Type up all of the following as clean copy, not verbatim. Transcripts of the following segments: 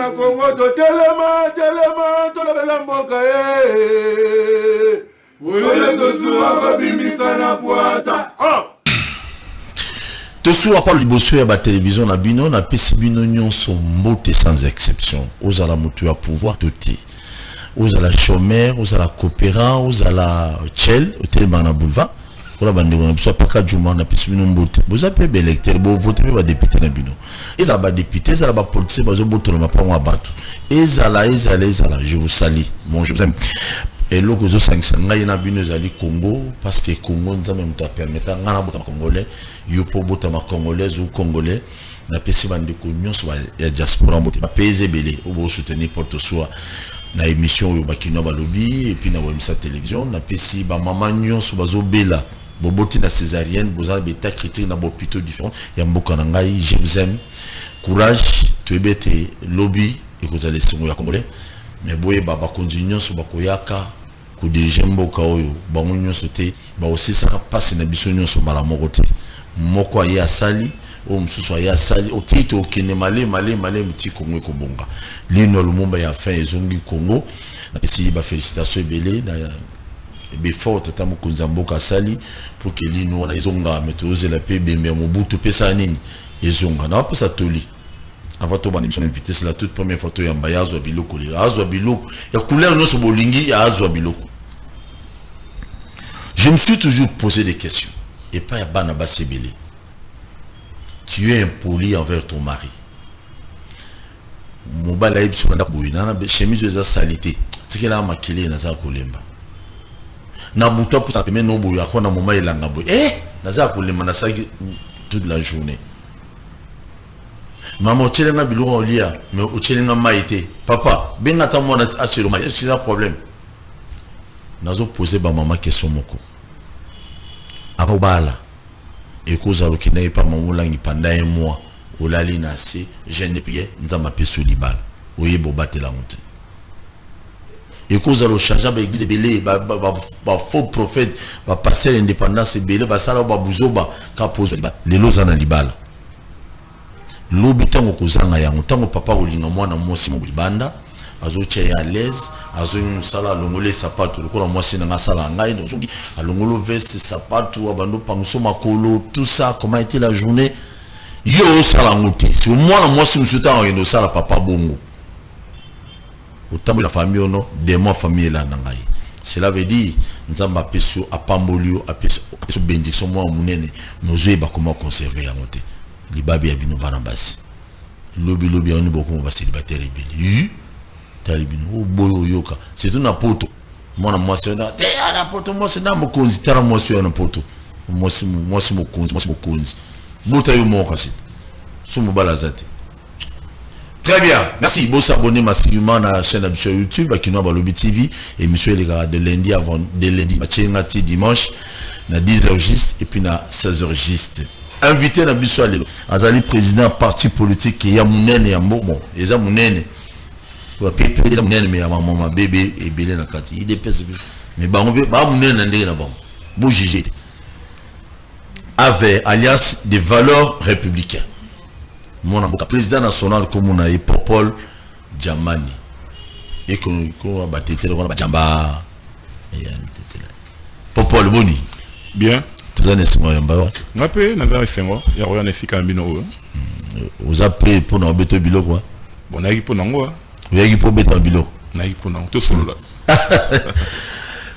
na Congo to telema to la bela mboka Oyo to suwa bimisa na poasa. Te sois pas le bossu à la télévision na bino na pesi bino nyonso mbote sans exception. Aux ala mutu à pouvoir doter. Aux ala chômeur, aux ala coopérant, aux ala chel, au téléman boulevard. Pour la bande on a pas ka juma na pesi bino mbote. Vous avez be électeur, bo voter ba député na bino. Et ça ba député, ça ba politicien, ba zo boto na pa wa batu. Et ça là, je vous salue. Bon, je vous aime. Et là, que je suis na bino zali Congo parce que Congo nous a même permettre ngana bota congolais, yo po bota ma congolaise ou congolais na pesi bande ko nyonso ya diaspora mbote ba pese belé ou soutenir porte soit na émission yo bakino ba lobby et puis na wemsa télévision na pesi ba mama nyonso bazo bela boboti na césarienne bozala beta critique na hôpitaux différents ya mboka na ngai je vous aime courage tu ebete lobby et ko zale singo ya congolais mais boye baba continuer so bakoyaka ko déjà mboka oyo bango nyonso te ba aussi ça passe na biso nyonso mala moko te moko aye asali o msusu aye asali o tito okene male mti Congo ko bonga lino lumumba ya fin ezongi Congo na pesi ba félicitations ebele na be forte tamu kunza mboka asali pour que lino na ezonga metoze la pe bembe mobutu pesa nini ezonga na pesa toli. Avant de m'inviter, invité, c'est la toute première photo de Mbayazo Biloko. Azo Biloko. Il y a couleur de Bolingi et Azo Biloko. Je me suis toujours posé des questions. Et pas à Banaba Sebele. Tu es impoli envers ton mari. Mobile Aïb sur la Bouina, chemise de sa salité. C'est qu'elle a maquillé Naza Kolemba. Nabuta pour sa no Bouya, qu'on a moment et l'angabo. Naza Kolemba, Nasa toute la journée. Maman, tu as bilou au lit, mais tu as maïté. Papa, ben attends-moi à ce moment, c'est un problème. Nous avons posé à maman question moko. Avant bala, et cause à l'autre n'est pas mon langue pendant un mois. Au lali nasi, je n'ai pas, nous avons appelé sur l'ibal. Oye bobate la honte. Et cause à l'autre changeant, l'église belé, faux prophète, passer l'indépendance belé, ça là, bouzoba, kapose l'ibal. Les lots en l'ibal. Lobi tango kozanga yango tango papa olinga mwana mwasi mo libanda azo che à l'aise azo sala longole sapato lokola mwasi na sala ngai nzoki alongolo veste sapato abando panguso makolo tout ça comment était la journée yo sala ngote si mwana mwasi musuta ngendo sala papa bongo otambo la famille ono de moi famille la ngai cela veut dire nzamba peso apambolio apeso bendiction moi munene nozoe ba comment conserver yango te libabi ya bino bana basi lobi oni boko ba célibataire ebeli talibino o boyo yoka c'est tout na poto mwana mwasi na te na poto mwasi na mokonzi tara mwasi na poto mwasi mokonzi bota yo moka sit so mobala zate. Très bien, merci. Bon s'abonner massivement à la chaîne sur YouTube à Kino Balobi TV et monsieur les gars de lundi avant de lundi match dimanche na 10h juste et puis na 16h juste. Invité na biso alelo azali président parti politique qui ya munene ya bon eza munene wa pepe eza munene mais ya maman bébé et belé na kati il dépêche mais ba munene na ndenge na bon bo jugé avec alliance des valeurs républicaines mon avocat président national comme on a eu Popol Djamani et qu'on va battre on va jamba Popol Boni bien. Tout ça n'est pas un baron. On peut n'avoir c'est moi. Il y a rien à faire quand même. Vous appelez pour nous embêter bilo quoi. Bon, on a équipe pour nous. Vous avez équipe pour embêter bilo. On a équipe pour nous. Tout solo là.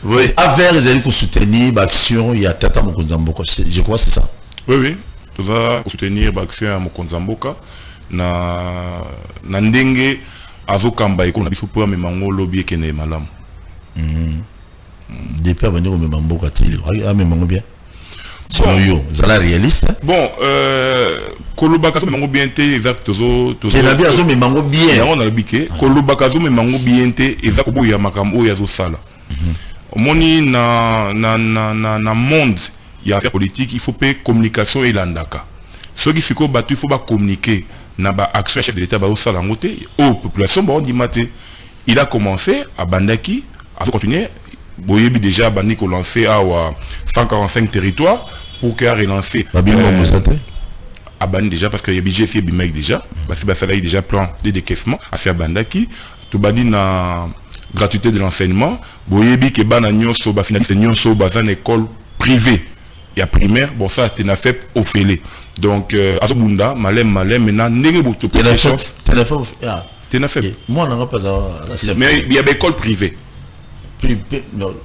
Oui. Avec les alliés pour soutenir l'action, il y a Tata Mokonzamboka. Je crois c'est ça. Oui. Tout ça pour soutenir l'action à Mokonzamboka. Na ndenge azokamba eko na biso pour me mango lobby kene malam. Depuis avant de me Mamboka til. Ah me mango bien. Bon, yo, vous allez réaliste. Bon, Kolobakazo me mango bien te exact c'est la bien me mango bien. On a le biquet. Kolobakazo me mango bien te exact bo ya makambo ya zo sala. Moni na monde il y a affaire politique, il faut payer communication et l'andaka. Ce qui fait que il faut pas communiquer na ba action chef de l'état ba au sala ngote aux populations ba on dit maté. Il a commencé à bandaki à continuer. Boyebi déjà bandi ko lancé à 145 territoires pour qu'il a relancé abandonné déjà parce que le budget c'est bimaï déjà parce que ça a déjà plan des décaissements à faire bandaki tout badi na gratuité de l'enseignement boyebi ke bana nyonso ba finaliser nyonso ba une école privée il y a primaire bon ça tu n'as fait au félé donc azobunda malem maintenant ndenge boto chance tu n'as fait moi non pas mais il y a des écoles privées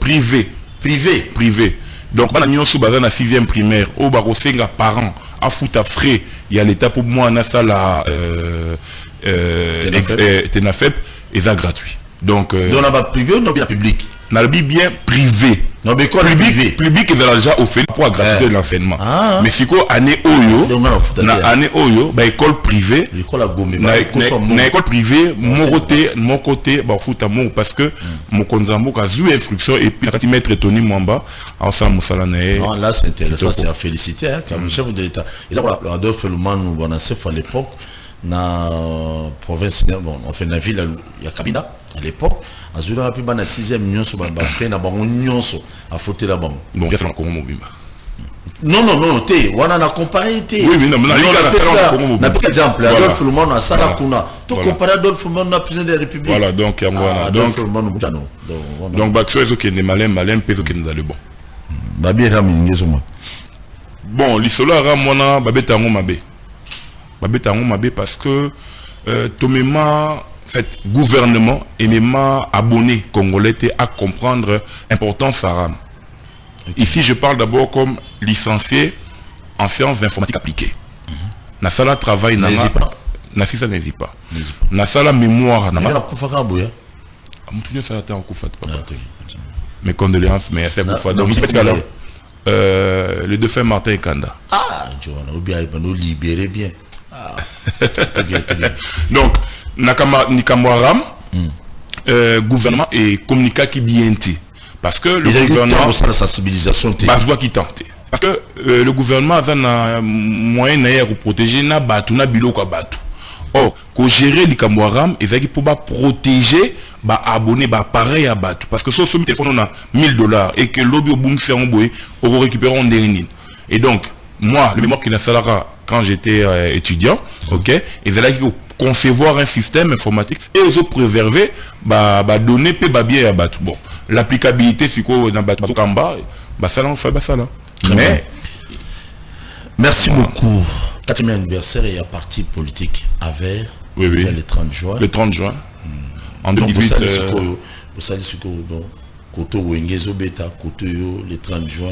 privé donc bana nyonso ba na 6e primaire au ba kosenga parents à foot à frais il y a l'état pour moi na sala TENAFEP et ça gratuit donc on a pas privé ou non bien public na bien privé non mais école public ils ont déjà offert pour la gratuité de l'enseignement mais si quoi année oyo na année oyo ba école privée l'école a gommé na école privée mon côté ba foot amour parce que mon konzambo ka zu instruction et puis quand maître Tony Mwamba ensemble musala na non là c'est intéressant c'est à féliciter comme chef de l'état et ça voilà Adolphe Lumanu bon à l'époque na province bon on fait la ville il y a Kabila à l'époque azula rapi bana 6e nyonso ba frère na bango nyonso a fouté la bango bon ya sama kongo mobimba non te wana na comparer te oui non na petit exemple Adolphe Lumanu a sala kuna to comparer Adolphe Lumanu na président de la République voilà donc yango donc bakso ezoke ne malem peso ke nous bon babi era mingezo moi bon lisolo ara mona babetango mabe parce que tomema fait gouvernement et même abonnés congolais à comprendre l'importance arabe. Ici je parle d'abord comme licencié en sciences informatiques appliquées. Na sala travail na ça n'hésite pas. Na sala mémoire na mes condoléances mais c'est pour donc le défunt Martin Kanda. Ah, on a bien libérer bien. Donc Nikamwaram gouvernement et communiqué qui bien parce que le gouvernement la sensibilisation qui tente parce que le gouvernement a un moyen pour protéger na batu na bilo kwa batu or ko gérer Nikamwaram et ça qui pour protéger ba abonné ba pareil à batu parce que sur ce téléphone on a $1000 et que lobby au boom c'est on boy on récupère en dernier et donc moi le mémoire qui n'a salaire quand j'étais étudiant ok et c'est là qu'il concevoir un système informatique et aussi préserver donner pe bien à battre bon l'applicabilité c'est quoi dans battre kamba ça on fait ça là mais merci beaucoup 4e anniversaire et à parti politique avec le 30 juin en 2018 vous savez ce que donc Koto Wengezo Beta Koto le 30 juin.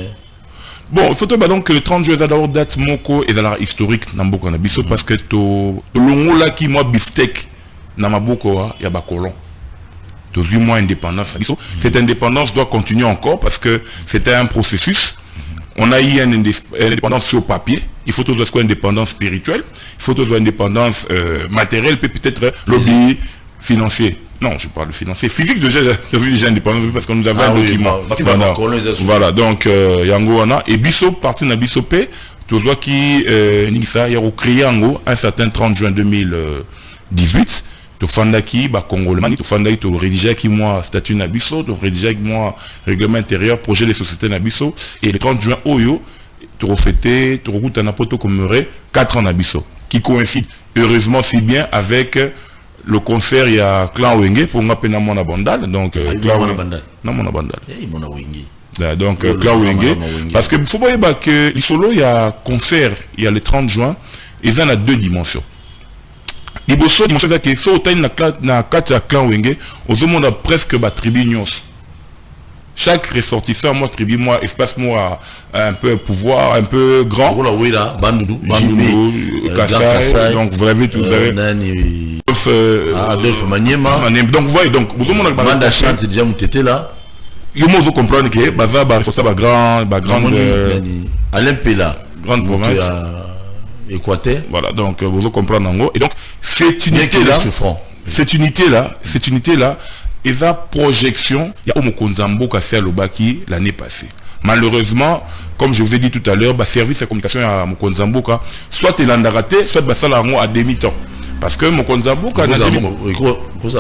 Bon, il faut donc que le 30 juillet d'abord date moko et dans historique dans beaucoup nabiso parce que to longo là qui moi beefsteak na maboko ya ba colon. To vu moi indépendance nabiso. Cette indépendance doit continuer encore parce que c'était un processus. On a eu une indépendance sur papier, il faut toujours une indépendance spirituelle, il faut toujours une indépendance matérielle, peut-être lobby financier. Non, je parle de financier. Physique, déjà indépendant parce que nous avons un document. Voilà, donc, Yangoana, et Bisso, parti de Bissopé, tu vois qui, Nissa, il y a créé un certain 30 juin 2018. Tu fais qui, Congolais, tu fais qui, rédigé qui, moi, statut Nabisso, tu rédigé qui, moi, règlement intérieur, projet des sociétés Nabisso, et le 30 juin, Oyo, tu refaites, tu regoutes un apoto commémoré 4 ans Nabisso, qui coïncide, heureusement, si bien avec le concert, il y a Clan Wenge pour moi peine mon abandal donc non mon abandal donc Clan Wenge parce que faut pas que l'isolo il y a concert il y a le 30 juin ils en a 2 dimensions les dimension c'est que so taille na 4 Clan Wenge aux monde a presque ba tribunions chaque ressortissant moi tribu moi espace moi un peu pouvoir un peu grand Bandou Kassai donc vous avez tout Adolphe Maniema donc vous voyez donc vous monde banda chante déjà m'était là il faut comprendre que baza ba responsable grande Alain Pela grande province Équateur voilà donc vous comprendre en gros et donc cette unité là et la projection il y a au Mokonzambo Kassia Lobaki l'année passée. Malheureusement, comme je vous ai dit tout à l'heure, service de communication à Mokonzambo soit il en a raté, soit basala à demi-temps. Parce que Mokonzambo ça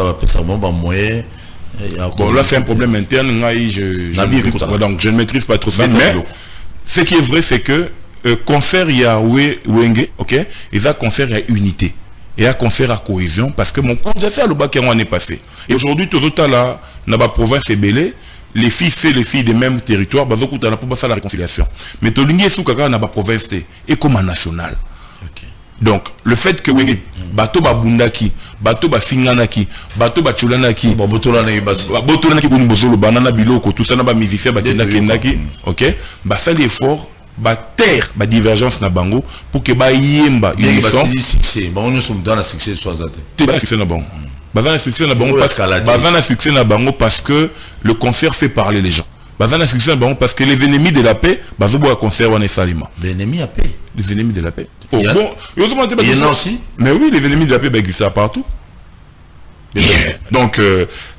va passer un moyen. Bon là c'est un problème interne, donc je ne maîtrise pas trop ça. Mais ce qui est vrai c'est que concert il y a Wenge, ok, et ça concert il y a unité. Et un concert à cohésion, parce que mon compte, j'ai fait à l'Oba qui est année passée. Et aujourd'hui, tout là, dans la province est belé, les filles, c'est les filles des mêmes territoires, bah, donc, on a pas ça la réconciliation. Mais tout l'ingé sous kaka, dans la province, et comme un national. Okay. Donc, le fait que, bateau ba bundaki, bateau ba finganaki, bateau ba chulanaki, bateau là n'est pas si. bateau là qui boni bozolo, banana biloko, tout ça, n'a pas musicien, ba kendaki, ok, bah, ça l'effort, ba terre ba divergence na bango pour que ba yemba unison succès ba on nous sommes dans la succès soit ça c'est pas succès na bango bazana succès na bango parce que bazana succès na bango parce que le concert fait parler les gens bazana succès na bango parce que les ennemis de la paix bazobo à concert wana salima les ennemis à paix les ennemis de la paix oh bon il y en a aussi mais oui les ennemis de la paix existent partout donc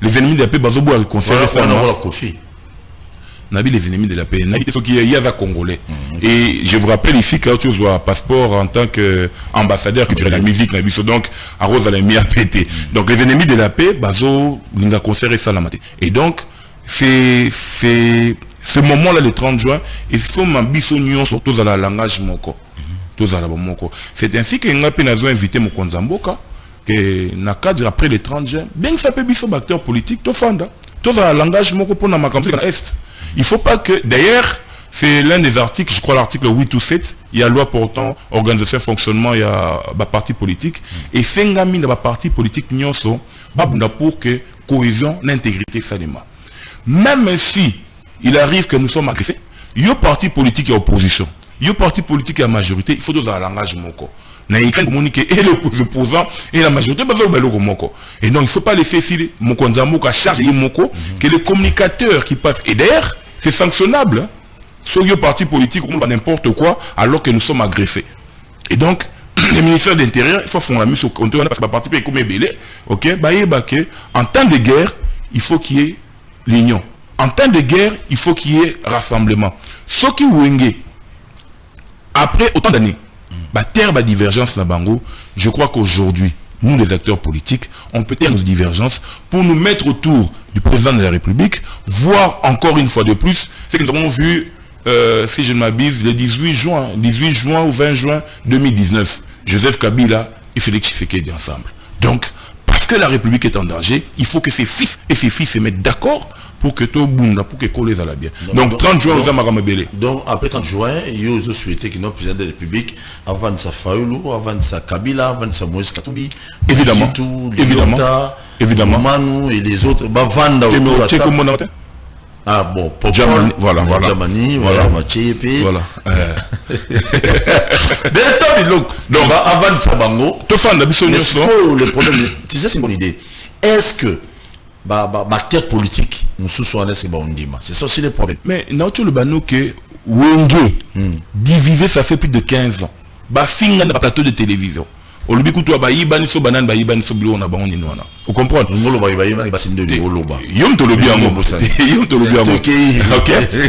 les ennemis de la paix bazobo à concert salima Nabi les ennemis de la paix. Nabi il y a des Congolais. Et je vous rappelle ici que tu as un passeport en tant qu'ambassadeur culturel de la musique. Donc, à Rose à la pété. Donc, les ennemis de la paix, bazo, l'inga concert et salamate. Et donc, c'est ce moment-là, le 30 juin, il faut m'ambisonner sur tout le langage moko. C'est ainsi que nous avons invité mon Konzamboka, que na cadre après le 30 juin, bien que ça peut être un acteur politique, tout fanda. Tout le langage moko pour na campagne est. Il faut pas que, d'ailleurs, c'est l'un des articles, je crois l'article 8 ou 7, il y a loi portant organisation et fonctionnement, il y a un parti politique, et c'est un gamin de la parti politique nyonso, pour que cohésion, l'intégrité, salima. Même si il arrive que nous sommes agressés, il y a un parti politique et opposition, il y a un parti politique et la majorité, il faut dans le langage moko. Et l'opposant et la majorité, et donc il ne faut pas laisser ici mon konzamoko à charge que les communicateurs qui passent, et d'ailleurs, c'est sanctionnable. Sur le parti politique, on va n'importe quoi alors que nous sommes agressés. Et donc, le ministère de l'Intérieur, il faut faire la mise au compte parce que participer comme belé. Ok, en temps de guerre, il faut qu'il y ait l'union. En temps de guerre, il faut qu'il y ait rassemblement. Ce qui wenge, après autant d'années, terre la divergence na bango, je crois qu'aujourd'hui, nous les acteurs politiques, on peut faire nos divergences pour nous mettre autour du président de la République, voire encore une fois de plus, c'est que nous avons vu, si je ne m'abuse, le 18 juin ou 20 juin 2019, Joseph Kabila et Félix Tshisekedi ensemble. Donc, parce que la République est en danger, il faut que ses fils et ses filles se mettent d'accord pour que tout bunda, pour que les ala bien. Donc 30 juin, nous avons Belé. Donc après 30 juin, il y a souhaité que notre président de la République, avant de sa Fayoulou, avant de sa Kabila, avant de sa Moïse Katumbi, évidemment, évidemment, Manu et les autres, Bavanda autour de la table. Ah bon, pour Jamani, voilà. Jamani, voilà, Machepe. Voilà. Donc, avant de sa bango, le problème, tu sais, c'est une bonne idée. Est-ce que acteur politique nous souvent c'est ça aussi le problème. Mais non, tu le bano que Wenge divisé ça fait plus de 15 ans. Finga na plateau de télévision. Au lieu de ba yibani so banane ba yibani so bilo na ba oni nona. Vous comprenez? Ngolo ba yibani ba sinde oloba. Yom to lobi amo. Yom to lobi amo. OK.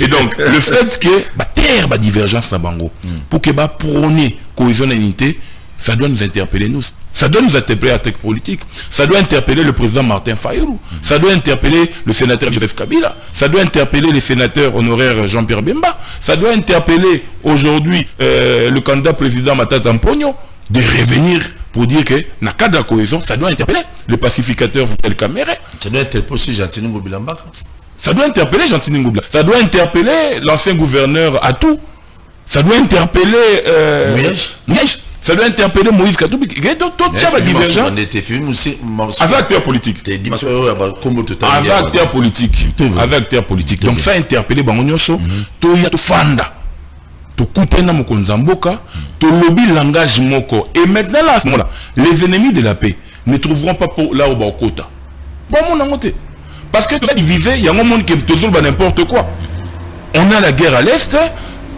Et donc le fait que terre ba divergence na bango pour que ba prôner cohésion et unité, ça doit nous interpeller nous. Ça doit nous interpeller à tech politique. Ça doit interpeller le président Martin Fayulu. Ça doit interpeller le sénateur Joseph Kabila. Ça doit interpeller les sénateurs honoraires Jean-Pierre Bemba. Ça doit interpeller aujourd'hui le candidat président Matata Mponyo de revenir pour dire que dans le cadre de la cohésion, ça doit interpeller le pacificateur Vital Kamere. Ça doit interpeller aussi Gentini Ngobilamba. Ça doit interpeller Gentini Ngobilamba. Ça doit interpeller l'ancien gouverneur Atou. Ça doit interpeller Niège. Ça doit interpeller Moïse Katumbi. Donc, ça va diverger. Avec acteur politique. Avec acteur politique. Avec acteur politique. Donc, ça a interpellé Bangonyoso. Toya to Fanda. To Koutena Mokonzamboka. To lobby langage moko. Et maintenant, là, à ce moment-là, les ennemis de la paix ne trouveront pas là au Bakota. Bon, mon angoté. Parce que tu as divisé, il y a un monde qui est toujours n'importe quoi. On a la guerre à l'Est.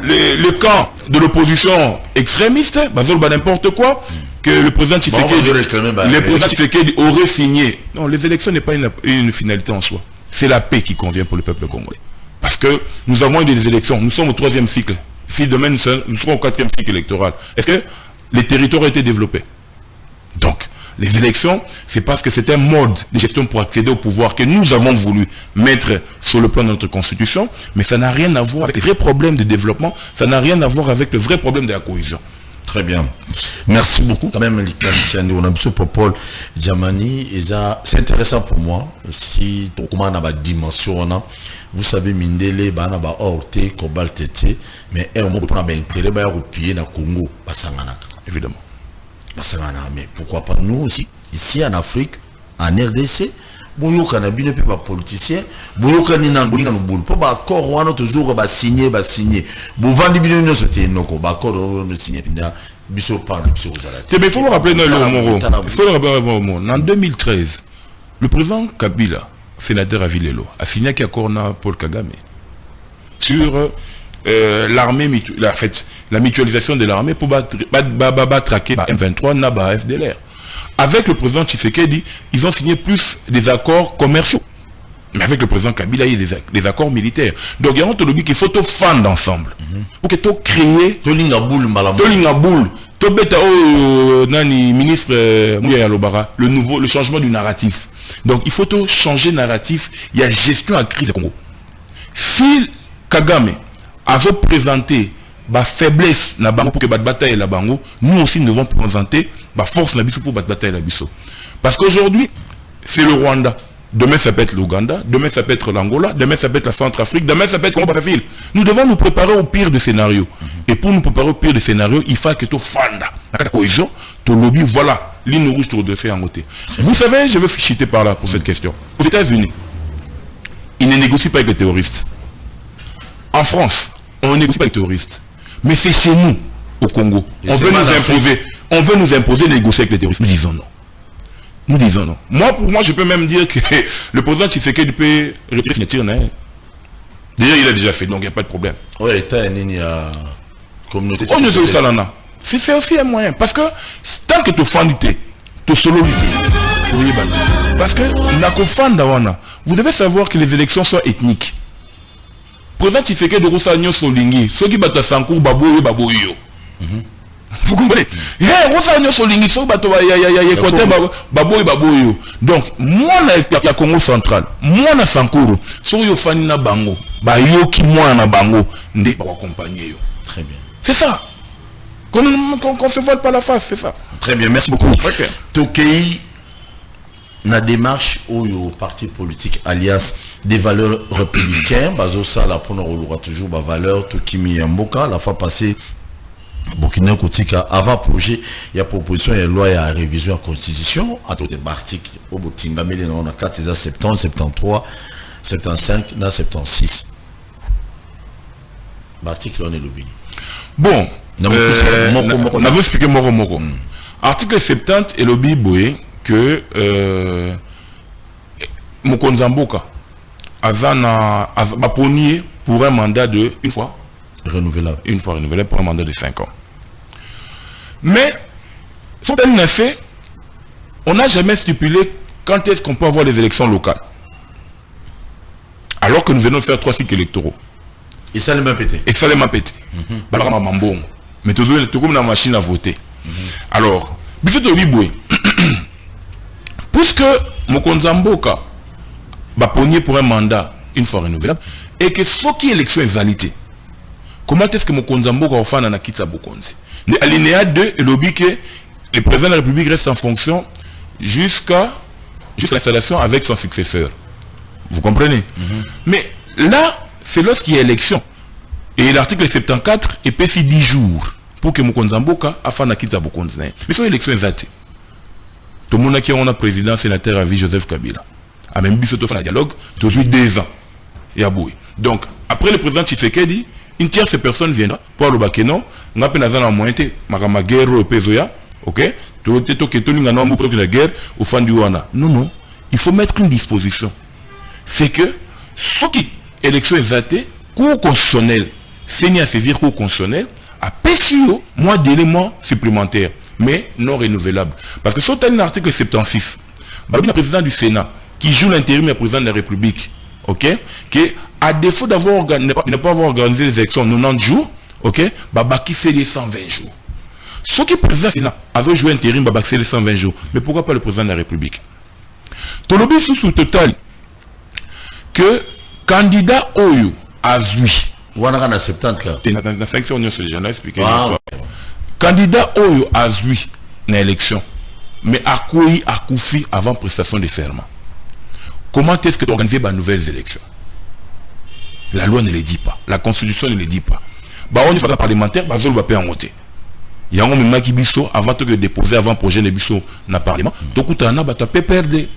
Le camp de l'opposition extrémiste, n'importe quoi, que le président Tshisekedi aurait signé. Non, les élections n'est pas une finalité en soi. C'est la paix qui convient pour le peuple congolais. Parce que nous avons eu des élections, nous sommes au 3e cycle. Si demain nous serons au 4e cycle électoral, est-ce que les territoires ont été développés? Donc, Les élections, c'est parce que c'est un mode de gestion pour accéder au pouvoir que nous avons voulu mettre sur le plan de notre constitution, mais ça n'a rien à voir avec les vrais problèmes de développement, ça n'a rien à voir avec le vrai problème de la cohésion. Très bien. Merci beaucoup. Quand même, on a besoin pour Paul Djamani. C'est intéressant pour moi. Si comment on a une dimension, vous savez, Mindele, Bana, Orte, Kobal, Tete, mais on a un intérêt au pied dans le Congo, Évidemment. Mais pourquoi pas nous aussi, ici en Afrique, en RDC, boyoka na bino pe ba politicien boyoka ni na ngoli na lubulu po ba accord wana toujours ba signer bo vandi bino no sote noko ba accord no signer pinda biso pa na biso kozala. Mais il faut le rappeler dans le Moro. Il faut le rappeler en 2013, le président Kabila, sénateur à Vilelo, a signé un accord na Paul Kagame sur l'armée, la mutualisation de l'armée pour traquer M23 na ba FDLR. Avec le président Tshisekedi, ils ont signé plus des accords commerciaux. Mais avec le président Kabila, il y a des accords militaires. Donc il y a un lobby qu'il faut tout fendre ensemble. Pour que tout créer... ministre le changement du narratif. Donc il faut tout changer de narratif. Il y a gestion à crise au Congo. Si Kagame a présenté la faiblesse pour que la bataille la bango, nous aussi nous devons présenter la force pour la bataille la biso. Parce qu'aujourd'hui, c'est le Rwanda. Demain, ça peut être l'Ouganda. Demain, ça peut être l'Angola. Demain, ça peut être la Centrafrique. Demain, ça peut être Congo-Brazzaville. Nous devons nous préparer au pire des scénarios. Et pour nous préparer au pire des scénarios, il faut que tout fanda. La cohésion, tout lobby, voilà. Ligne rouge, tout redresser en côté. Vous savez, je veux fichiter par là pour cette question. Aux États-Unis, ils ne négocient pas avec les terroristes. En France, on ne négocie pas avec les terroristes. Mais c'est chez nous, au Congo. On veut nous imposer de négocier avec les terroristes. Nous disons non. Nous disons non. Pour moi, je peux même dire que le président Tshisekedi peut retirer signature. Déjà, il a déjà fait, donc il n'y a pas de problème. Oui, il y a communauté. C'est aussi un moyen. Parce que tant que tu fais tu solo parce que vous devez savoir que les élections sont ethniques. Le président Tshisekedi de Roussanyo Solingi, ceux qui battent Sankou, Baboyo, Baboyo. Vous comprenez? Donc, moi, la Congo central, moi, na Sankuru, so yo fani na bango, ba yo ki moi na bango, nde ba accompagner yo. Très bien. C'est ça. Qu'on se voile pas la face, c'est ça. Très bien, merci beaucoup. Okay. Tokei, na démarche au parti politique Alliance des valeurs républicaines, bazo ça la pour nous toujours ba valeur Tokimi Mboka, la fois passée. Burkina Kotika avant projet il y a proposition et loi et révision de la constitution à tous les articles au Botinga mais on a 4 septembre 73 75 dans 76 l'article on est le bini bon on a expliqué moko article 70 et le biboé que Mokonzamboka azana baponier pour un mandat de une fois renouvelable pour un mandat de 5 ans. Mais, on n'a jamais stipulé quand est-ce qu'on peut avoir les élections locales. Alors que nous venons de faire 3 cycles électoraux. Et ça les m'a pété. Mais tout comme la machine à voter. Alors, puisque Mokonzamboka va pogner pour un mandat une fois renouvelable, et que ce qui est élection est validée, comment est-ce que Mokonzamboka va faire dans la Kitsa Bokonzi? L'alinéa 2 est lobby que le président de la République reste en fonction jusqu'à l'installation avec son successeur. Vous comprenez? Mais là, c'est lorsqu'il y a élection. Et l'article 74 est passé 10 jours pour que Mokonzamboka a fait la Kitsa Bokonzi. Mais c'est une élection exacte. Tout le monde qui a président, sénateur à vie, Joseph Kabila. A même vu ce dialogue, depuis 2 ans. Donc, après le président Tshisekedi, une tierce personne viendra pour le bakeno n'a pas dans la moitié ma guerre au pesoya ok tout la guerre au fin du wana non il faut mettre une disposition c'est que ce qui élection exatée cour constitutionnel c'est à saisir cour constitutionnel à PSUO moins d'éléments supplémentaires mais non renouvelables parce que sur un article 76 le président du Sénat qui joue l'intérim du président de la République ok que à défaut d'avoir ne pas avoir organisé les élections en 90 jours, ok, qui fait les 120 jours. Ce qui est président Sénat avait joué intérim Babaxé les 120 jours. Mais pourquoi pas le président de la République? Tolobi sous total que candidat Oyo a Zui. On a 70 cas. Dans 5 on a déjà expliqué. Candidat Oyo a Zui dans l'élection. Mais à quoi a Koufi avant prestation de serment? Comment est-ce que tu organises de nouvelles élections? La loi ne le dit pas. La constitution ne le dit pas. On est pas parlementaire, on va pas en voter. Il y a un moment qui biso avant de déposer avant projet de biso dans le parlement. Tu as un PPRD,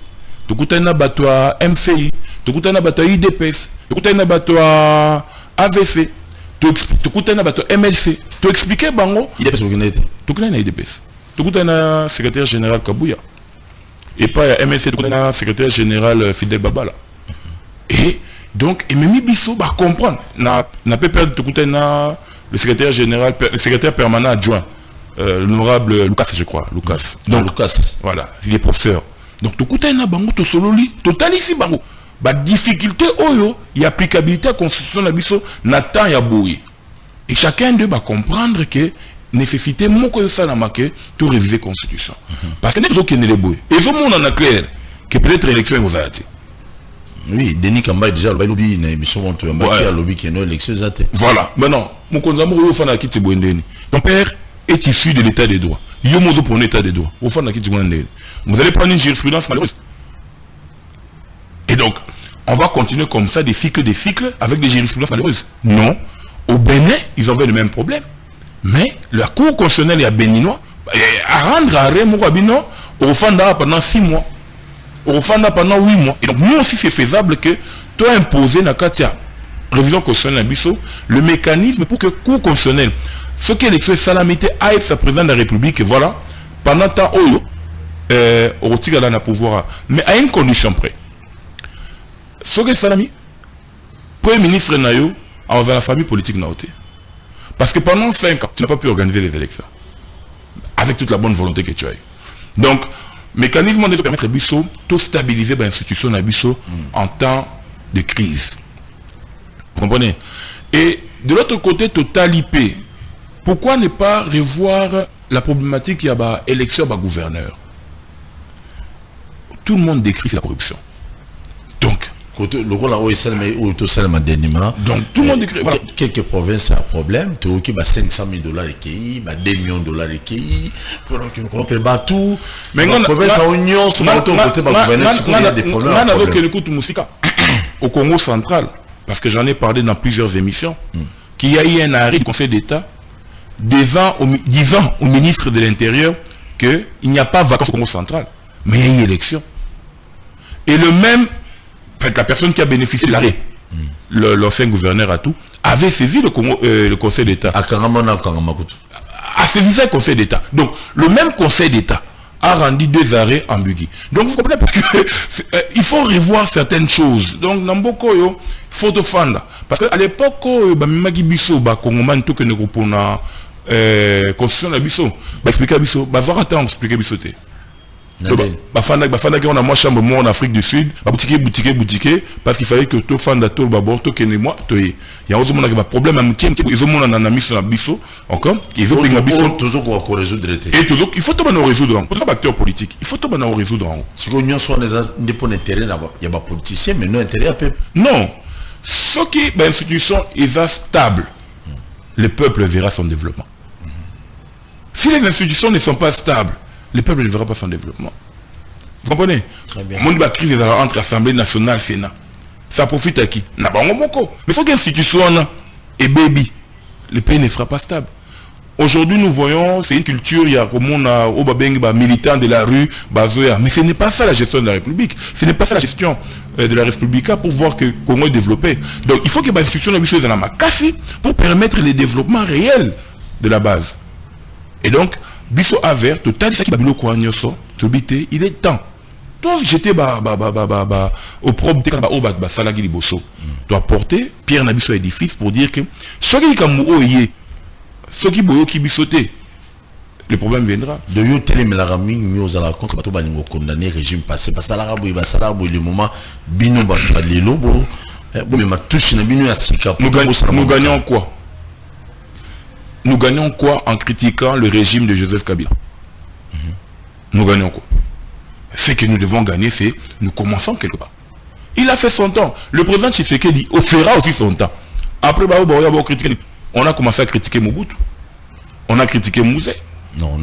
tu as un MCI, tu as un IDPS, tu as un AVC, tu as un MLC. Tu expliques bango. IDPS tu as un IDPS. Tu as un secrétaire général Kabouya. Et pas MLC, tu as un secrétaire général Fidel Babala. Et donc, et même Bissot va comprendre. Na PPRD, tu as le secrétaire général, le secrétaire permanent adjoint. L'honorable Lucas, je crois. Lucas. Donc, Lucas. Voilà, il est professeur. Donc, tout le monde a bango, tout solo li, total ici bango. Bah, difficulté, oyo, y applicabilité à la constitution de Bissot, n'attend ya bouille. Et chacun d'eux va comprendre que nécessité, mon que ça n'a marqué, tout réviser la constitution. Parce que n'est pas qu'il n'est pas bouille. Et tout le monde en a clair que peut-être l'élection est mauvaise. Oui, Denis Kamba déjà le lobby une émission contre un lobby qui est non élection zate. Voilà. Maintenant, mon konzamo yo fana kiti bwendeni. Ton père est issu de l'état des droits. Yo mozo pour l'état des droits. Au fana kiti bwendeni. Vous allez prendre une jurisprudence malheureuse. Et donc, on va continuer comme ça des cycles avec des jurisprudences malheureuses. Non. Au Bénin, ils avaient le même problème. Mais la Cour constitutionnelle à béninois à rendre arrêt mon rabino au fanda pendant 6 mois. Au fanda pendant 8 mois. Et donc nous aussi c'est faisable que toi imposer na katia révision constitutionnelle biso le mécanisme pour que Cour constitutionnelle ce qui est l'élection salamité à être sa président de la République voilà pendant temps oyo au tigala na pouvoir mais à une condition près. Ce que salami premier ministre nayo en la famille politique naoté. Parce que pendant 5 ans, tu n'as pas pu organiser les élections. Avec toute la bonne volonté que tu as eu. Donc, mécanisme de permettre Bissot, tout stabiliser l'institution à Bissot en temps de crise. Vous comprenez? Et de l'autre côté, total IP. Pourquoi ne pas revoir la problématique qu'il y a élection gouverneur? Tout le monde décrit la corruption. Donc, le rôle là où il donc tout le monde décrit. Voilà. Quelques provinces à problème, tu as 500 000 $ de KI, 2 millions de $ de KI, pour que nous comprenions tout. Mais la province à Union, sur le côté gouvernement, il y a des problèmes. Au Congo central, parce que j'en ai parlé dans plusieurs émissions, qu'il y a eu un arrêt du Conseil d'État disant au ministre de l'Intérieur qu'il n'y a pas de vacances au Congo central, mais il y a eu élection. Et le même. En fait, la personne qui a bénéficié de l'arrêt, l'ancien gouverneur à tout, avait saisi le Conseil d'État. A saisi le Conseil d'État. Donc, le même Conseil d'État a rendu 2 arrêts ambigus. Donc, vous comprenez parce que il faut revoir certaines choses. Donc, Namboko, il faut te fendre. Parce qu'à l'époque, Magi Bisso, Kongoman, tout que nous reprenons constitution de Bisso, expliquer Bisso, voir attendre, expliquer Bisso. Bafana qui on a moi chambre moi en Afrique du Sud, boutique parce qu'il fallait que tout fan d'atol babor tout kenné moi to il y a aussi mon problème am tien ils ont mon anami sur la biso encore ils ont pris biso toujours pour résoudre et toujours il faut tout maintenant résoudre pour les acteurs politiques il faut tout maintenant résoudre ce qu'on y soit des pour intérêt là-bas il y a pas politiciens mais non intérêt à peuple non ce qui l'institution est stable le peuple verra son développement si les institutions ne sont pas stables le peuple ne verra pas son développement. Vous comprenez? Très bien. Le monde va crise entre l'Assemblée nationale et le Sénat. Ça profite à qui? Mais il faut qu'institution et baby, le pays ne sera pas stable. Aujourd'hui, nous voyons, c'est une culture, il y a comme on a au militants de la rue, mais ce n'est pas ça la gestion de la République. Ce n'est pas ça la gestion de la République pour voir que Congo est développé. Donc, il faut que l'institution soit dans la casse pour permettre le développement réel de la base. Et donc, Bisso Aver, total ça qui babilo ko nyoso, tobité, il est temps. Toi j'étais au propre de quand ba salagi liboso. Doit porter pierre na biso édifice pour dire que ceux qui comme oyé, ceux qui boyo qui bisoté, le problème viendra. De yo télé la raming mieux à la contre bato balingo condamné régime passé parce que la rabo il va sala le moment bino ba lelo bo mais ma touche na bino ya sika. Nous gagnons quoi? nous gagnons quoi en critiquant le régime de Joseph Kabila? Nous gagnons quoi? Ce que nous devons gagner, c'est nous commençons quelque part. Il a fait son temps. Le président Tshisekedi fera aussi son temps. Après, on a commencé à critiquer Mobutu. On a critiqué Mouzé. Non,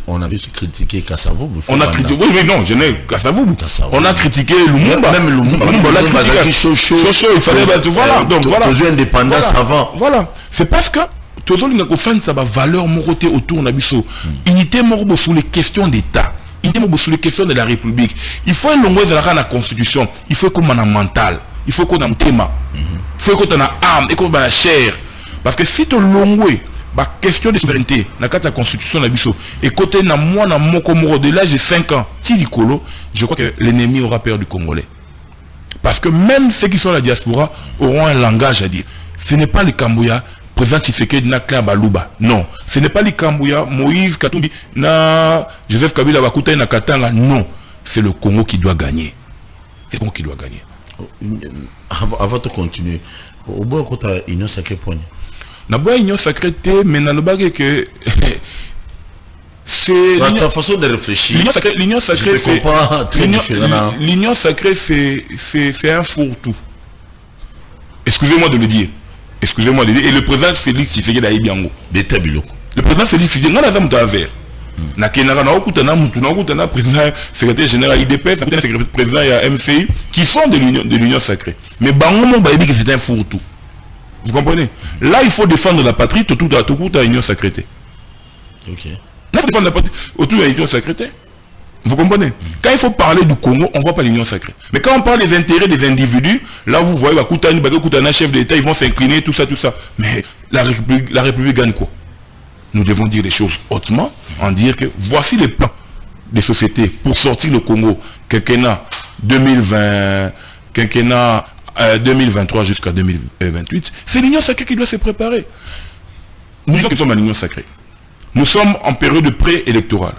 on avait critiqué Kassavou. On a critiqué, oui, mais non, je n'ai Kassavou. On a critiqué Lumumba. Même Lumumba, l'a critiqué. Chocho, il fallait battre. Voilà, donc voilà. Indépendance avant. Voilà. C'est parce que tout le monde a ça va valeur moroté autour de Nabiso. Unité morbo sous les questions d'État. Unité morbo sous les questions de la République. Il faut un longueur de la Constitution. Il faut qu'on ait un mental. Il faut qu'on ait un thème. Il faut qu'on ait une arme et qu'on ait la chair. Parce que si tu as longueur, la question de souveraineté, dans la constitution de Bisso, et côté na moi, na mon Comoro, de l'âge de 5 ans, je crois que l'ennemi aura peur du Congolais. Parce que même ceux qui sont à la diaspora auront un langage à dire. Ce n'est pas les Kambouya, président Tshisekedi na Claire Balouba. Non. Ce n'est pas les Kambouya, Moïse Katumbi, na Joseph Kabila Bakuta na Katanga. Non. C'est le Congo qui doit gagner. C'est le Congo qui doit gagner. Avant de continuer, au bout de la Union Sacrée Poigne. Na boya union sacrée, mais na le bagage que c'est ta façon de réfléchir. L'union sacrée, c'est un fourre-tout. Excusez-moi de le dire. Excusez-moi de le dire. Et le président Félix Tshisekedi Aïbiango. D'état biloko. Le président Félix Tshisekedi, on a ça muta vert. Na kenara na okutana mutu na okutana président secrétaire général IDPS, président ya MCI qui sont de l'union sacrée. Mais bango mon baïbi que c'est un fourre-tout. Vous comprenez? Là, il faut défendre la patrie tout à l'union sacrée. Ok. Là, il faut défendre la patrie autour de l'union sacrée. Vous comprenez? Quand il faut parler du Congo, on ne voit pas l'union sacrée. Mais quand on parle des intérêts des individus, là, vous voyez, un chef d'État, ils vont s'incliner, tout ça. Mais la République gagne quoi? Nous devons dire les choses hautement, en dire que voici les plans des sociétés pour sortir le Congo, quinquennat 2020, quinquennat 2023 jusqu'à 2028, c'est l'union sacrée qui doit se préparer. Nous sommes à l'union sacrée. Nous sommes en période de pré-électorale.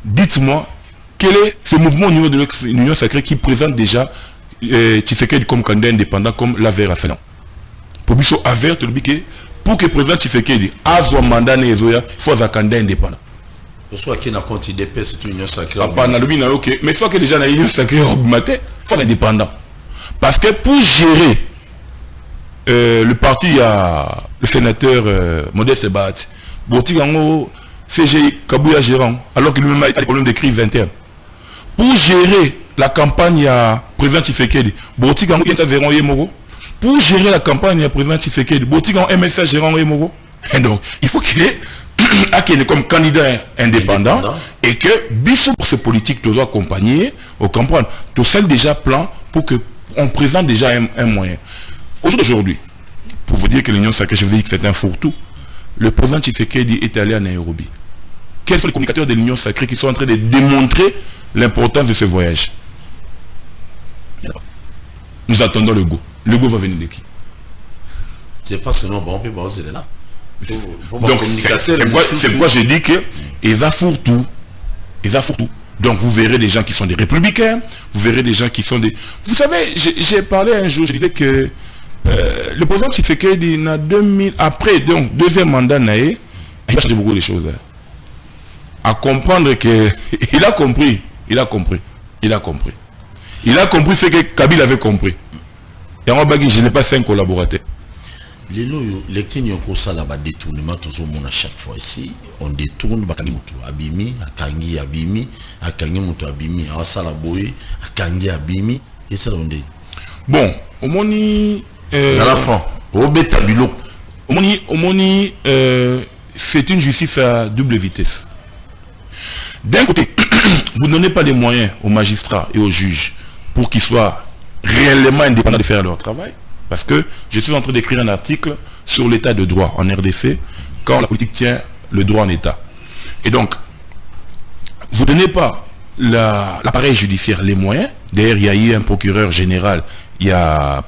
Dites-moi, quel est ce mouvement au niveau de l'union sacrée qui présente déjà Tshisekedi comme candidat indépendant, comme l'AVER à Salon? Pour que le président Tshisekedi a son mandat, il faut un candidat indépendant. Soit qu'il n'a compte IDP, c'est une union sacrée. Mais soit que déjà l'union sacrée augmentée, il faut un indépendant. Parce que pour gérer le parti, il y a le sénateur Modeste Sebat, Botigango, CGI, Kabouya gérant, alors qu'il lui-même a des problèmes de crise interne. Pour gérer la campagne, il y a président Tshisekedi, Botigango, pour gérer la campagne, il y a président Tshisekedi, Botigango, MSA gérant Yemoro. Et donc, il faut qu'il ait comme candidat indépendant et que, bisous pour ces politiques, tu dois accompagner, au comprendre, tout ça déjà plan pour que on présente déjà un moyen. Aujourd'hui, pour vous dire que l'union sacrée, je vous dis que c'est un fourre-tout, le président Tshisekedi est allé à Nairobi. Quels sont les communicateurs de l'union sacrée qui sont en train de démontrer l'importance de ce voyage? Nous attendons le go. Le go va venir de qui? C'est parce que non, on peut pas là. Donc, c'est pourquoi j'ai dit que ils a fourre-tout. Ils a fourre-tout. Donc vous verrez des gens qui sont des républicains, vous verrez des gens qui sont des... Vous savez, j'ai parlé un jour, je disais que le président Tshisekedi, après donc deuxième mandat, il a changé beaucoup de choses. À comprendre que... Il a compris ce que Kabila avait compris. Et en bas, je n'ai pas 5 collaborateurs. Les lectines ont ça là-bas détournement toujours à chaque fois ici on détourne bakangi mutu abimi akangi abimi akangi mutu abimi awasala boy akangi abimi et ça on dit bon omoni à la fin au beta biloko omoni c'est une justice à double vitesse. D'un côté vous ne donnez pas les moyens aux magistrats et aux juges pour qu'ils soient réellement indépendants de faire leur travail. Parce que je suis en train d'écrire un article sur l'état de droit en RDC quand la politique tient le droit en état. Et donc, vous ne donnez pas l'appareil judiciaire les moyens. D'ailleurs, il y a eu un procureur général, il y a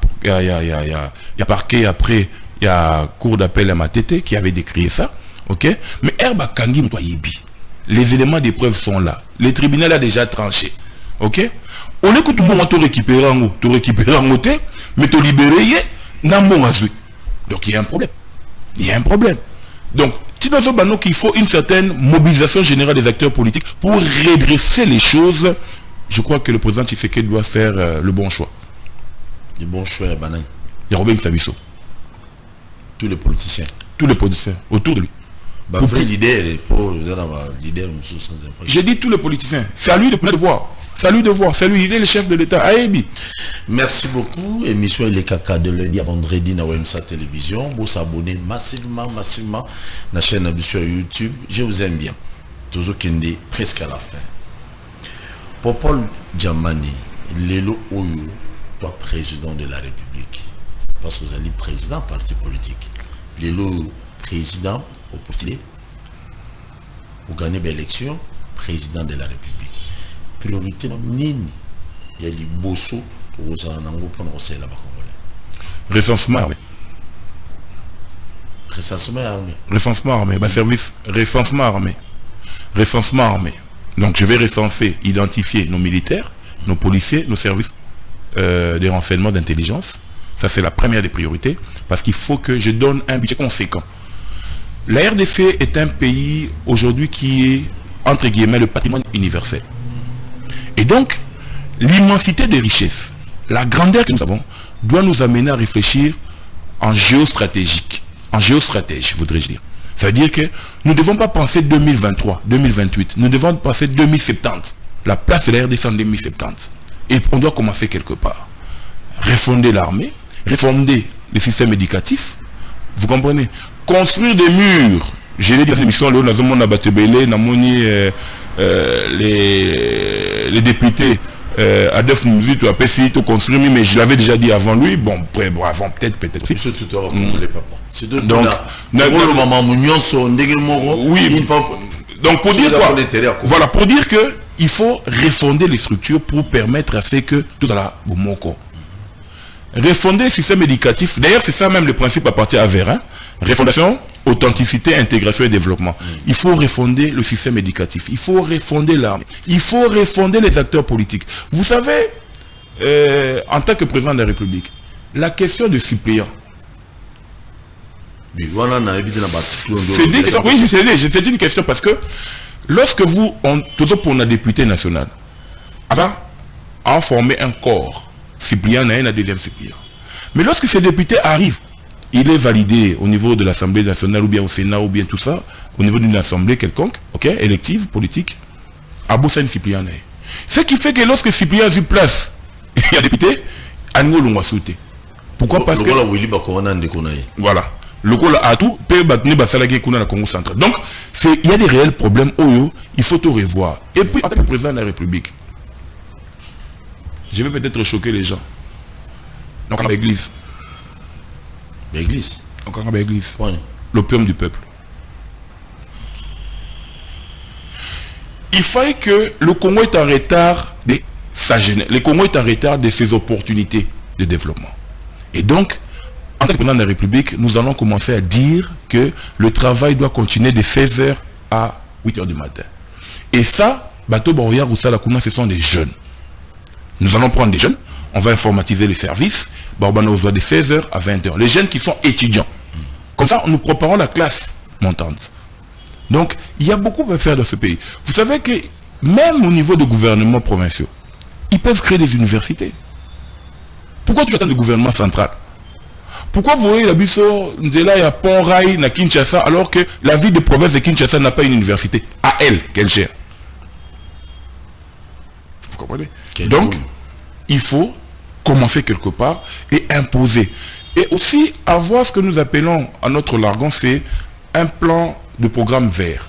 parquet, après, il y a cour d'appel à Matete qui avait décrié ça. Ok? Mais Herba Kangi Mtoyebi, les éléments d'épreuve sont là. Le tribunal a déjà tranché. Ok? On écoute tout le monde, tu récupères en côté, mais tu libérer, donc il y a un problème. Donc, Tinozo Bano qu'il faut une certaine mobilisation générale des acteurs politiques pour redresser les choses. Je crois que le président Tshisekedi doit faire le bon choix. Le bon choix, Banane. Il y a Robin Sabiso. Tous les politiciens. Tous les politiciens autour de lui. Vrai leader, pour leader, j'ai dit tous les politiciens. C'est à lui de prendre le voir. C'est à lui de voir. C'est lui, il est le chef de l'État. Aébi. Merci beaucoup. Émission Les Caca de lundi à vendredi dans WMSA Télévision. Vous s'abonnez massivement à la chaîne sur YouTube. Je vous aime bien. Toujours qu'il est presque à la fin. Pour Paul Djamani, Lelo Oyo, toi président de la République. Parce que vous allez président parti politique. Lelo président au postulé. Vous gagnez l'élection, président de la République. Priorité nini. Il y a les bosso aux anango pour nous là-bas congolais. Recensement armé. Recensement armé. Recensement armé. Service recensement armé. Recensement armé. Donc je vais recenser, identifier nos militaires, nos policiers, nos services de renseignement d'intelligence. Ça c'est la première des priorités. Parce qu'il faut que je donne un budget conséquent. La RDC est un pays aujourd'hui qui est, entre guillemets, le patrimoine universel. Et donc, l'immensité des richesses, la grandeur que nous avons, doit nous amener à réfléchir en géostratégique. En géostratège, voudrais-je dire. Ça veut dire que nous ne devons pas penser 2023, 2028. Nous devons penser 2070. La place de la RDC en 2070. Et on doit commencer quelque part. Refonder l'armée, refonder le système éducatif. Vous comprenez? Construire des murs. J'ai dit dans cette émission, les députés Adolphe Mouzitou a essayé de construire, mais je l'avais déjà dit avant lui. Bon, avant peut-être aussi. Monsieur tout à l'heure, papa. C'est de donc, oui. Donc pour dire quoi? Voilà, pour dire que il faut refonder les structures pour permettre à ce que tout dans la Bomoko. Refonder le système éducatif. D'ailleurs, c'est ça même le principe à partir à Vérin. Refondation, authenticité, intégration et développement. Il faut refonder le système éducatif. Il faut refonder l'armée. Il faut refonder les acteurs politiques. Vous savez, en tant que président de la République, la question de suppléant. C'est une question parce que lorsque vous, toujours pour un député national, avant, en former un corps, suppléant et un deuxième suppléant. Mais lorsque ces députés arrivent, il est validé au niveau de l'Assemblée nationale ou bien au Sénat ou bien tout ça, au niveau d'une assemblée quelconque, ok, élective, politique, à Bossa une suppléant. Ce qui fait que lorsque suppléant a eu place, il y a député, Ango l'on va sauter. Pourquoi? Parce que voilà. Le Congo a tout, Congo central. Donc, il y a des réels problèmes, il faut tout revoir. Et puis, en tant que président de la République, je vais peut-être choquer les gens. Donc, on a l'église. L'église. Donc, on a l'église. L'opium du peuple. Il fallait que le Congo est en retard de sa jeunesse. Le Congo est en retard de ses opportunités de développement. Et donc, en tant que président de la République, nous allons commencer à dire que le travail doit continuer de 16h à 8h du matin. Et ça, Bato Baroya Roussa Lakuna, ce sont des jeunes. Nous allons prendre des jeunes, on va informatiser les services, Barbano de 16h à 20h. Les jeunes qui sont étudiants. Comme ça, nous préparons la classe montante. Donc, il y a beaucoup à faire dans ce pays. Vous savez que même au niveau des gouvernements provinciaux, ils peuvent créer des universités. Pourquoi tu attends le gouvernement central? Pourquoi vous voyez la Bisso, Nzela et à Pont-Rail, na Kinshasa, alors que la ville de province de Kinshasa n'a pas une université? À elle, qu'elle gère. Vous comprenez? Donc, il faut commencer quelque part et imposer. Et aussi avoir ce que nous appelons, à notre jargon, c'est un plan de programme vert.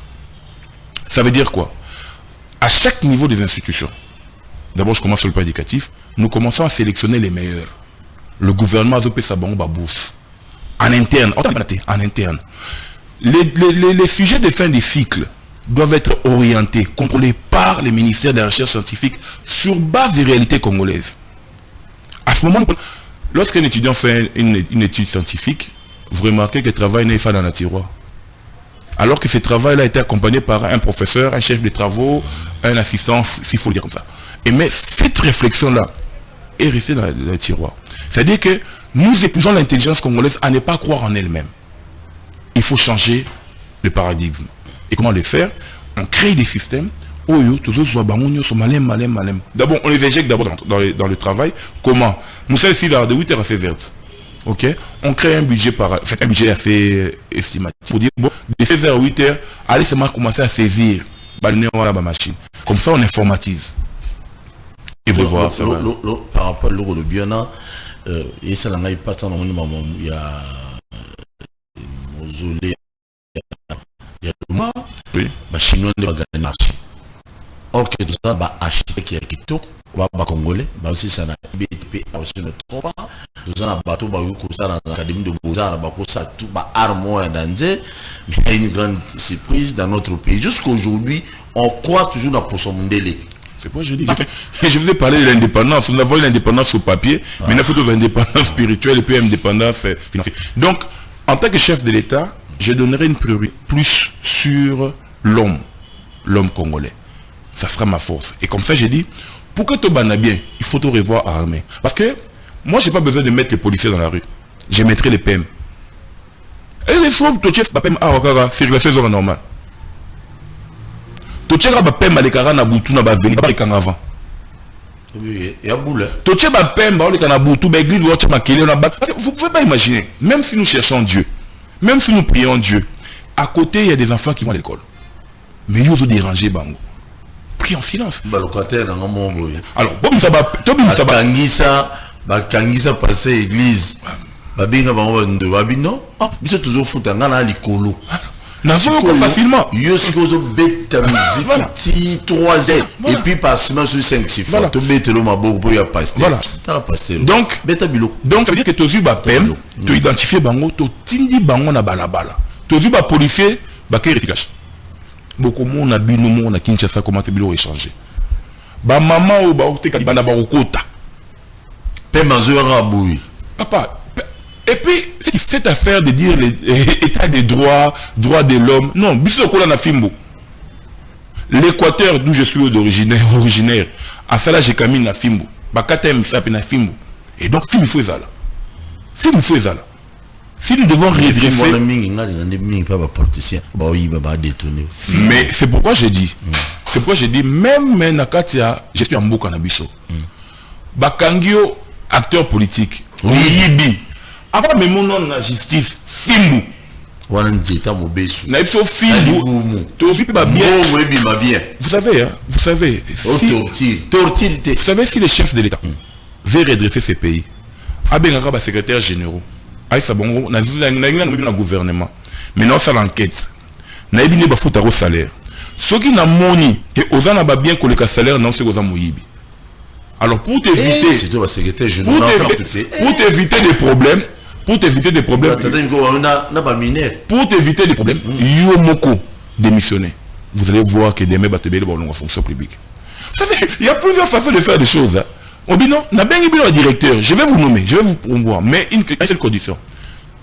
Ça veut dire quoi? À chaque niveau des institutions, d'abord je commence sur le plan éducatif, nous commençons à sélectionner les meilleurs. Le gouvernement a dopé sa bombe à bourse. En interne, en interne. Les sujets de fin de cycle doivent être orientés, contrôlés par les ministères de la recherche scientifique sur base des réalités congolaises. À ce moment, lorsqu'un étudiant fait une étude scientifique, vous remarquez que le travail n'est pas dans la tiroir. Alors que ce travail-là a été accompagné par un professeur, un chef de travaux, un assistant, s'il faut le dire comme ça. Et mais cette réflexion-là est restée dans le tiroir. C'est-à-dire que nous épousons l'intelligence congolaise à ne pas croire en elle-même. Il faut changer le paradigme. Et comment le faire? On crée des systèmes. D'abord, on les injecte d'abord dans le travail. Comment? Nous sommes ici de 8h à 16h. Ok? On crée un budget un budget assez estimatif. Pour dire, bon, de 16h à 8h, allez seulement commencer à saisir la machine. Comme ça, on informatise. Et vous voir ça. Par rapport à l'euro de Biona, et ça n'a pas tant il y a mausolée, il y a le mois, oui. Chinois ne va gagner marché. Or que tout ça va acheter qui est Quito, va congolais, va aussi ça n'a BTP aussi ne trop pas. Tout ça n'a bateau va eu ça dans l'académie de Beaux-Arts, va ça tout va armoire dans mais il y a une grande surprise dans notre pays. Jusqu'aujourd'hui, on croit toujours dans Poisson Mondele. C'est quoi je dis. Je vous ai parlé de l'indépendance. Nous avons l'indépendance au papier, mais il faut toujours l'indépendance spirituelle et puis l'indépendance financière. Donc, en tant que chef de l'État, je donnerai une priorité plus sur l'homme congolais. Ça sera ma force. Et comme ça, j'ai dit, pour que tout bana bien, il faut tout revoir à l'armée. Parce que moi, je n'ai pas besoin de mettre les policiers dans la rue. Je mettrai les PM. Et les fois, tu chef PM à Wakara, circulation normale. Tu chef PM à l'écart na boutou na baveni, pas les avant. Il y a boule. Tu chef PM à l'écart na boutou, l'église ou tu ma kélé na bas. Vous ne pouvez pas imaginer, même si nous cherchons Dieu, même si nous prions Dieu, à côté, il y a des enfants qui vont à l'école. Mais ils ont dérangé Bango. Pris en silence. Alors, bon, ça va. Kangisa passer église. Babinga de Babino. Ah, mais c'est toujours foutu. On a l'icolo. N'avons facilement. Yo si kozo beta musique 3 et puis par semaine sur 5-6 fois. Tu bête le mabo pour y passer. Voilà. Donc, beta bilo. Donc ça veut dire que tu as ba pem, tu identifies bango, tu tindi bango na balabala. Tu as ba policier, ba kay efficace. Beaucoup de monde a bu nous on a Kinshasa comment te bilo échanger. Ba maman ou ba ote kalibana ba okota. Pem azura abouyi. Papa. Et puis cette affaire de dire l'état des droits de l'homme, non, biso kola na fimbo. L'Équateur d'où je suis originaire, à ça là j'ai camine na fimbo. Ba katem ça na fimbo. Et donc film faut ça là. Si nous devons redresser. Mais c'est pourquoi j'ai dit. Même Nakatia, je suis en Mboka Nabiso. Bakangio, acteur politique. Yibi. Avant même mon nom la justice, Fimbu. Vous savez, si les chefs de l'État veulent redresser ces pays, Abengaka secrétaire généraux. Aïssa Bongo, na gouvernement. Mais non, ça l'enquête. Na ebine ba futa ro salaire. Ce qui n'a moni que ozana ba bien que le salaire non c'est oza moyibi. Alors pour t'éviter pour t'éviter des problèmes, yo moko démissionner. Vous allez voir que demain ba te belle ba fonction publique. Il y a plusieurs façons de faire des choses. Hein. On dit non, n'a bien le directeur, je vais vous nommer, je vais vous promouvoir, mais une seule condition.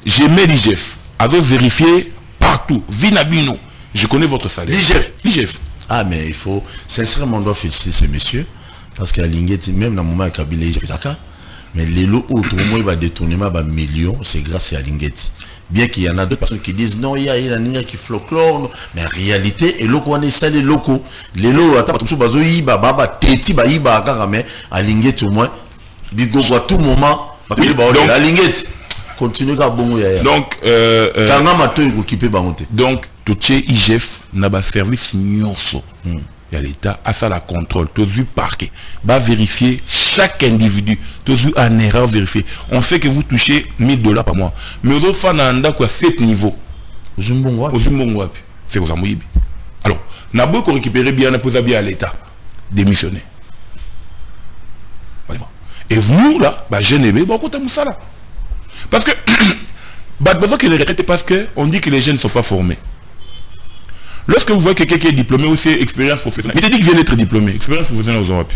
J'ai mis l'IGF, à vérifier partout, Vinabino, je connais votre salaire. L'IGF. Ah mais il faut, sincèrement on doit féliciter ce monsieur, parce qu'à Linguetti, même dans le moment où Kabila IGF, mais les lots autres, au moins il va détourner ma million, c'est grâce à Linguetti. Bien qu'il y en a d'autres personnes qui disent non, il y a une qui folklore, mais en réalité, et locaux, on est ça les locaux. Les locaux, attends, tout ça, baba, teti, iba, mais à Linguetti au moins, bigo, à tout moment, la Linguetti. Continue à bon. Donc, tout IGF n'a pas servi nyonso. Il y a l'État à ça la contrôle, tout vu parquet, va vérifier chaque individu, tout vu en erreur vérifier. On sait que vous touchez $1000 par mois, mais aux autres fans à quoi 7 niveaux. C'est aux amoyibi. Alors, n'a pas qu'on récupérer bien, on a bien à l'État démissionner. Et vous là, bah jeune aimé, bon côté ça là. Parce que besoin qu'il ne répète parce que on dit que les jeunes ne sont pas formés. Lorsque vous voyez que quelqu'un est diplômé ou c'est expérience professionnelle, il te dit qu'il vient d'être diplômé, expérience professionnelle aux Europes.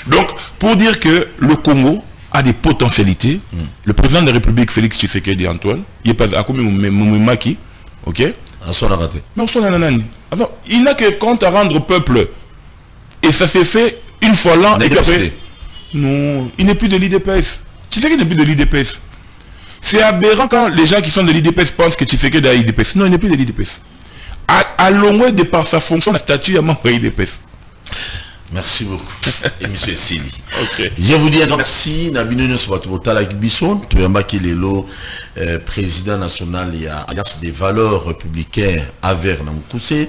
Donc, pour dire que le Congo a des potentialités, le président de la République, Félix Tshisekedi Antoine, il est pas à combien Moumaki, ok? Mais il n'a que compte à rendre au peuple. Et ça s'est fait une fois l'an et après. Non, il n'est plus de l'IDPS. Tu sais qu'il n'est plus de l'IDPS. C'est aberrant quand les gens qui sont de l'IDPS pensent que Tshisekedi est de l'IDPS. Non, il n'est plus de l'IDPS. À Longwe, de par sa fonction, la statue est membre de l'IDPS. Merci beaucoup. Et monsieur Sili. Ok. Je vous dis merci. Nabino Sobatobotala Bison, Toyambaki Lelo, président national et Alliance des valeurs républicaines à Vernamkousé.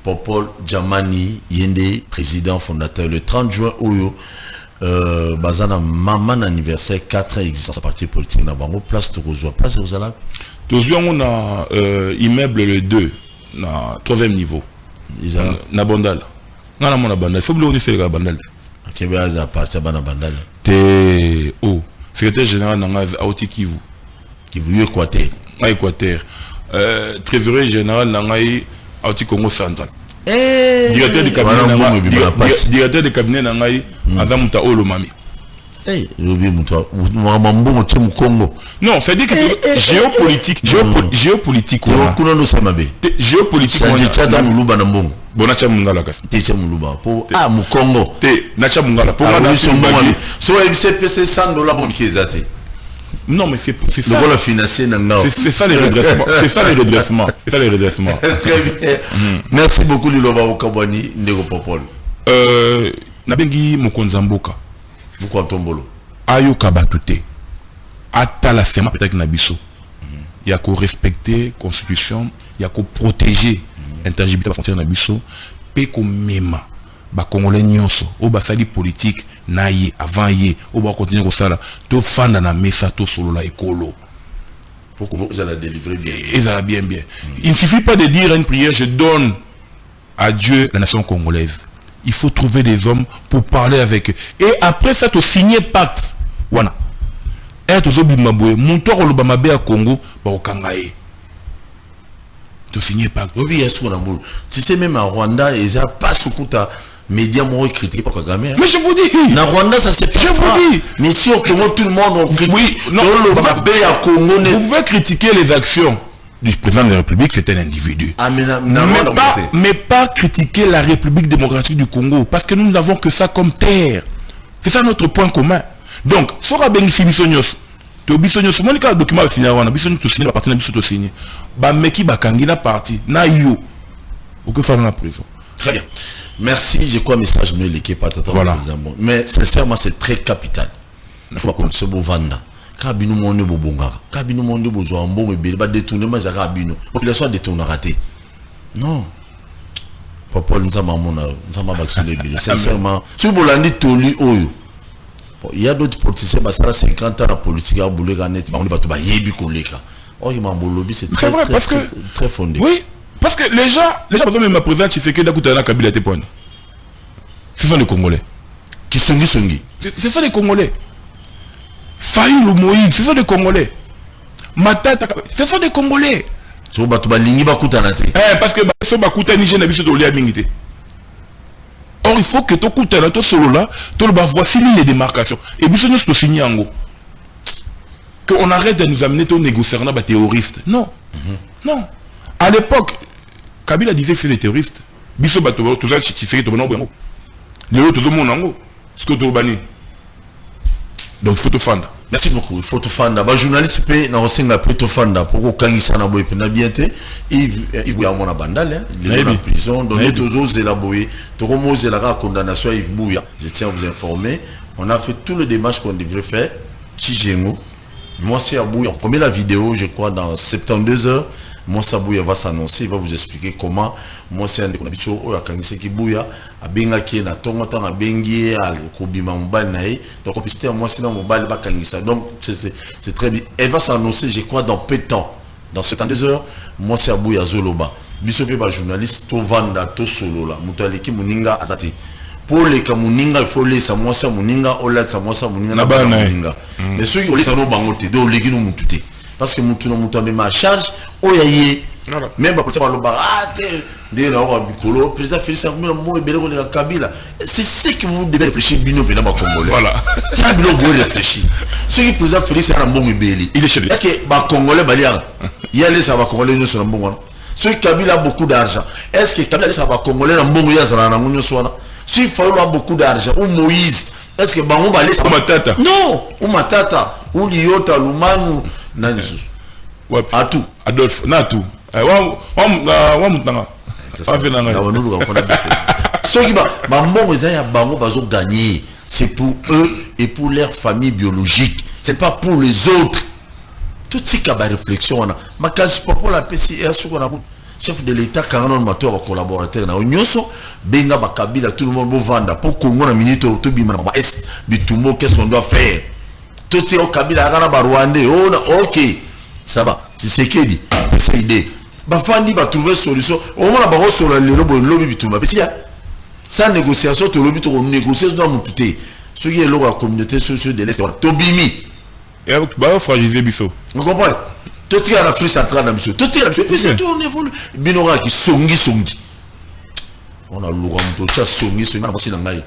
Popol Djamani Yende, président fondateur le 30 juin Oyo. Bazana maman anniversaire 4 ans existence à partir politique na bango place Tokozwa place Ozala. Tokozwa on a immeuble le 2 na 3e niveau. Na Bandal. Na na Bandal. Faut blonner faire la Bandal. OK bien à partir bana Bandal. T o secrétaire général na Aoti Kivu. Kivu Équateur. Na Équateur. Trésorier général na Aoti Congo central. Directeur du cabinet Nangaï, Adam Mouta Olomami. Non, c'est dire que géopolitique, géopolitique. Non, mais c'est ça. C'est ça les redressements. C'est ça les redressements. C'est ça les redressements. Très bien. Merci beaucoup, Lilova Okabani, Ndego Popol. Nabengi Mokonzamboka. Pourquoi Tombolo? Ayo Kabatute. Atala Sema peut-être Nabiso. Il y a qu'à respecter la Constitution, il y a qu'à protéger l'intangibilité de la frontière Nabiso, et qu'au même. Ba Congolais nyonso o ba sali politique na ye avant ye o ba continuer ko sala to fanda na mesa to solo la ekolo pour que vous allez délivrer bien. Et ça bien. Il ne suffit pas de dire une prière je donne à Dieu la nation congolaise. Il faut trouver des hommes pour parler avec eux. Et après ça to signer pacte. Voilà. Et to zobimabwe monto ko lobamabe à Congo ba okangaye. To signer pacte. Oui, il y a ce qu'on a voulu. Tu sais même à Rwanda ils a pas ce coup médias m'ont critiqué par Kagame. Mais je vous dis, dans Rwanda ça c'est pas. Je vous dis. Mais si au Congo tout le monde on critique. Oui, non. Vous pouvez critiquer les actions du président de la République, c'est un individu. Ah, mais pas critiquer la République démocratique du Congo, parce que nous n'avons que ça comme terre. C'est ça notre point commun. Donc, sora bengisi bisonyos. To bisonyos, moi le document signé wana, bisonyos to signé la partie na biso to signé. Ba meki bakangi na partie na yo. Ou que faire dans la prison. Très bien. Merci, j'ai quoi un message mais l'équipe pas voilà. Mais sincèrement c'est très capital. Il faut qu'on se bovanda. Kabino monde bobonga. Kabino monde bozo ambo mebele ba détourner ma jaka bino. Population détourner raté. Non. Papa nous avons sincèrement, si vous l'avez dit oyo. Il y a d'autres politiciens bah ça 50 ans la politique a boulé ganet ba on ba to ba yebi koleka. Oh il m'a lobby c'est très vrai, parce que très fondé. Oui. Parce que les gens même ma présidente Tshisekedi Dakutana Kabila Tepone. Ce sont les Congolais. Qui sont ce sont les Congolais. Faïlou Moïse, ce sont des Congolais. Matata, ce sont des Congolais. Parce que so bakuta Niger na biso to lia mingité. Or il faut que to kuta na to solo là, to ba voici les démarcations. Et biso nous to signer en gros. Qu'on arrête de nous amener to négocier na ba terroristes. Non. Non. À l'époque, Kabila disait que c'est des terroristes. Biso bato to za Tshisekedi to bana bongo. Le tout le monde en gros. Ce que tu bani. Donc il faut te fendre. Merci beaucoup. Il faut te fendre. Bah journaliste peut na osenga peut te fendre pour ko kangisa na boye na bien te. Il y a mon bandal il est en prison donc nous tous élaborer to remoser la condamnation Yves Bouya. Je tiens à vous informer, on a fait tout le démarche qu'on devrait faire. Chijengo. Moi c'est Abouya. On met la vidéo je crois dans 72 heures. Moussa Bouya va s'annoncer, il va vous expliquer comment Moussa Ndeko Nabiso Oya Kangiseki Bouya a benga ki na tongo tanga bengi al kobima mobile nae donc on peut citer Moussa na mobile ba kangisa donc c'est très bien. Elle va s'annoncer je crois dans peu de temps. Dans 72 heures Moussa Bouya Zoloba. Biso pe ba journaliste to vanda to solo la mutaleki muninga azati. Pour les kamuninga il faut laisser Moussa muninga ola sa Moussa muninga na ba muninga. Mais ceux qui laissent no bangote do leki no mutute. Parce que nous avons ma charge, même c'est ce que vous devez réfléchir. Voilà. Ce qui président Félix est un bon il est chez lui. Est-ce que les Congolais il y a les Congolais nous sont bon. Ceux qui Kabila a beaucoup d'argent. Est-ce que Kabila les Congolais ont bon si il faut beaucoup d'argent ou Moïse, est-ce que Bango va laisser Matata? Non, ou Matata, ou Liota, Lumanu. nani susu wapi atu Adolphe na tout wa mutanga afenanga na wanulu ka kona soki ba mbongo eza ya bango bazo gagner c'est pour eux et pour leur famille biologique c'est pas pour les autres tout ce qui a ba réflexion wana makasi pour la PCA soko na chef de l'état quand on mato ba collaborateur na onyoso benga ba kabila tout le monde bo vanda pour Congo na minute to bima na ba est bitumbo qu'est-ce qu'on doit faire tout ce au kabila kana ba Rwandais OK ça va c'est ce qu'il dit c'est idée ba fandi ba trouver solution au moins ba resolo le lobby bitumba parce qu'il y a sans négociation to lobby to négocier dans mon touté ce qui est la communauté sociale de l'est to bimi et ba fragiliser biso vous comprenez tout ce qui est en Afrique centrale na biso tout ce qui est puis c'est tout on évolue binora qui songi on a lourd on to songi na basi na ngai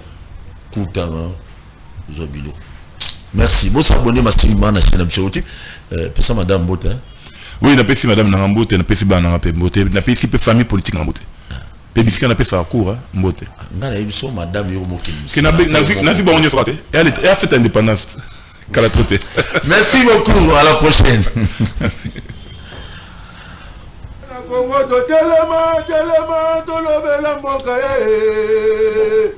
kuta na zobilo merci bon s'abonner ma streamer na chaîne absolue pesa madame Mbote oui na pesi madame na Mbote na pesi bana na Mbote na pesi pe famille politique na Mbote pe bisika na pesa cour Mbote ngana yebiso madame yo mokili que na si ba onye sote elle a fait indépendance qu'elle a traité. Merci beaucoup, à la prochaine. Merci. Congo to telema to lobela mboka